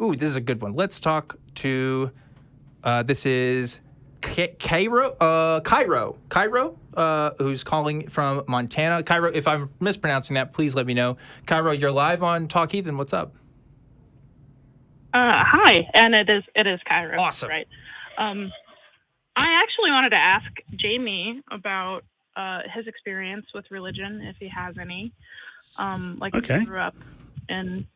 Ooh, this is a good one. Let's talk to, this is Cairo, who's calling from Montana. Cairo, if I'm mispronouncing that, please let me know. Cairo, you're live on Talk Heathen. What's up? Hi, and it is Cairo. Awesome. Right. I actually wanted to ask Jamie about his experience with religion, if he has any. If he grew up in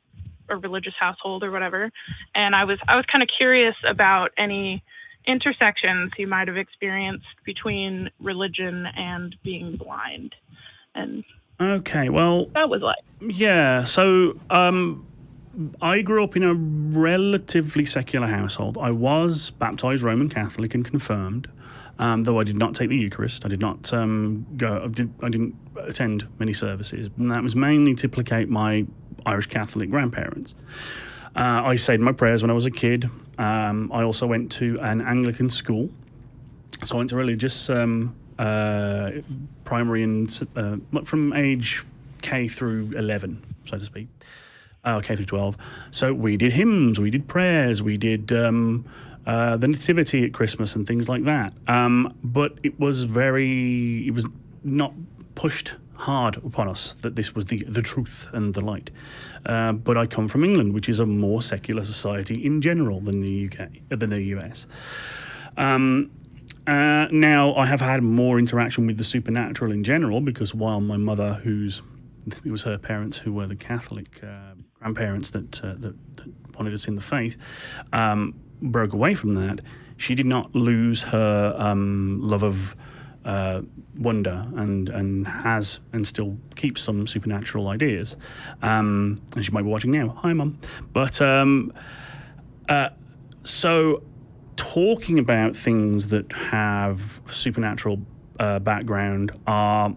a religious household or whatever. And I was kind of curious about any intersections he might have experienced between religion and being blind. And that was like. Yeah, so I grew up in a relatively secular household. I was baptized Roman Catholic and confirmed, though I did not take the Eucharist. I did not I didn't attend many services, and that was mainly to placate my Irish Catholic grandparents. I said my prayers when I was a kid. I also went to an Anglican school, so I went to religious primary and from age K through 11, so to speak. K through 12. So we did hymns, we did prayers, we did the nativity at Christmas and things like that. But it was not pushed hard upon us that this was the truth and the light. But I come from England, which is a more secular society in general than the US. Now, I have had more interaction with the supernatural in general, because while my mother, it was her parents who were the Catholic grandparents that wanted us in the faith, broke away from that, she did not lose her love of wonder and has and still keeps some supernatural ideas. And she might be watching now. Hi, Mum. But so talking about things that have supernatural background are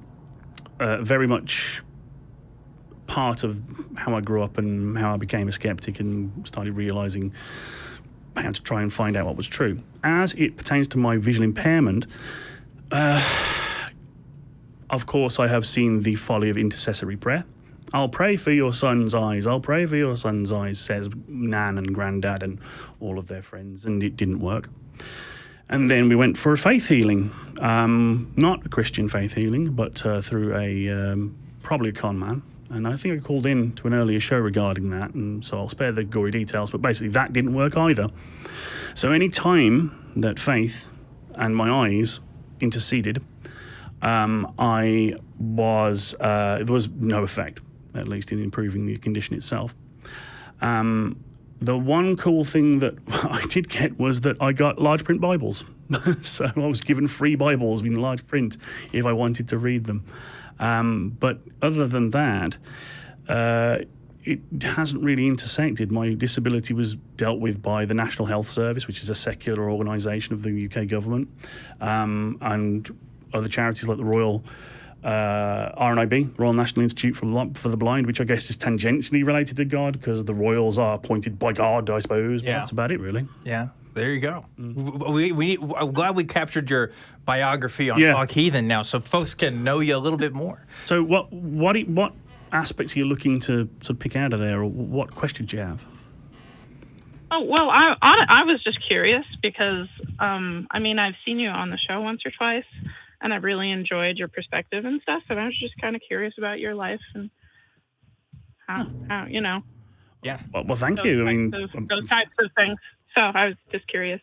very much part of how I grew up and how I became a skeptic and started realizing how to try and find out what was true. As it pertains to my visual impairment, of course, I have seen the folly of intercessory prayer. I'll pray for your son's eyes. I'll pray for your son's eyes, says Nan and Grandad and all of their friends, and it didn't work. And then we went for a faith healing, not a Christian faith healing, but through probably a con man. And I think I called in to an earlier show regarding that, and so I'll spare the gory details, but basically that didn't work either. So any time that faith and my eyes interceded, there was no effect, at least in improving the condition itself. The one cool thing that I did get was that I got large print Bibles. So I was given free Bibles in large print if I wanted to read them. But other than that, it hasn't really intersected. My disability was dealt with by the National Health Service, which is a secular organisation of the UK government, and other charities like the Royal RNIB, Royal National Institute for the Blind, which I guess is tangentially related to God, because the Royals are appointed by God, I suppose. Yeah. That's about it, really. Yeah. There you go. I'm glad we captured your biography on Talk Heathen now, so folks can know you a little bit more. So what aspects are you looking to sort of pick out of there, or what questions do you have? Oh, well, I was just curious because, I've seen you on the show once or twice, and I've really enjoyed your perspective and stuff, and I was just kind of curious about your life and how Yeah. Well, thank you. Those types of things. So I was just curious.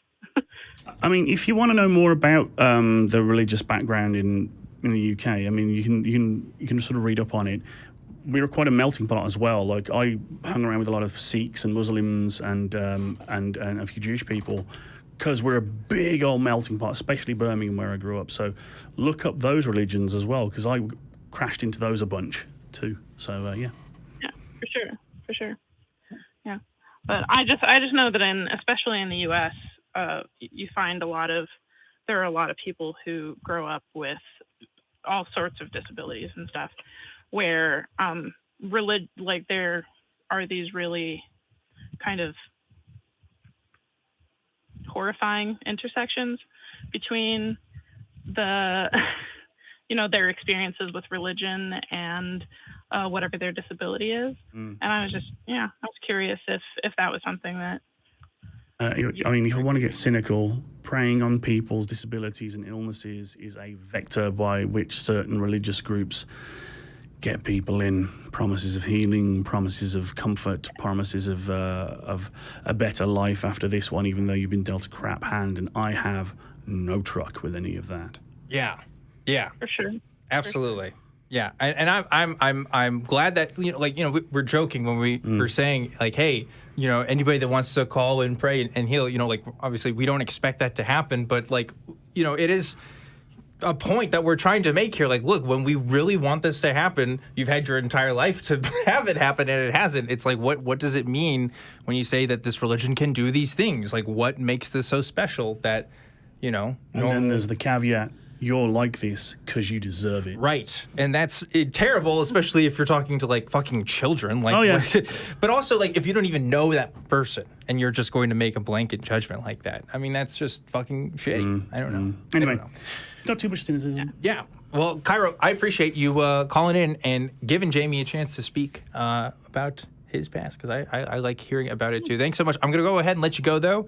If you want to know more about the religious background in the UK, you can sort of read up on it. We were quite a melting pot as well. Like, I hung around with a lot of Sikhs and Muslims and a few Jewish people, because we're a big old melting pot, especially Birmingham where I grew up. So look up those religions as well, because I crashed into those a bunch too. So yeah. Yeah, for sure. Yeah, but I just know that especially in the U.S., you find there are a lot of people who grow up with all sorts of disabilities and stuff, where there are these really kind of horrifying intersections between their experiences with religion and whatever their disability is. And I was just, I was curious if that was something that. I mean, if you want to get cynical, preying on people's disabilities and illnesses is a vector by which certain religious groups get people in. Promises of healing, promises of comfort, promises of a better life after this one, even though you've been dealt a crap hand. And I have no truck with any of that. Yeah. For sure. Absolutely. Yeah, and I'm glad that we're joking when we're saying like, hey, anybody that wants to call and pray and heal, like obviously we don't expect that to happen, but like, it is a point that we're trying to make here. Like, look, when we really want this to happen, you've had your entire life to have it happen and it hasn't. It's like, what does it mean when you say that this religion can do these things? Like, what makes this so special that, And then there's the caveat. You're like this because you deserve it. Right. And that's terrible, especially if you're talking to, like, fucking children. Like, oh, yeah. But also, like, if you don't even know that person and you're just going to make a blanket judgment like that. I mean, that's just fucking shitty. I don't know. Anyway, I don't know. Not too much cynicism. Yeah. Well, Cairo, I appreciate you calling in and giving Jamie a chance to speak about his past, because I like hearing about it, too. Thanks so much. I'm going to go ahead and let you go, though.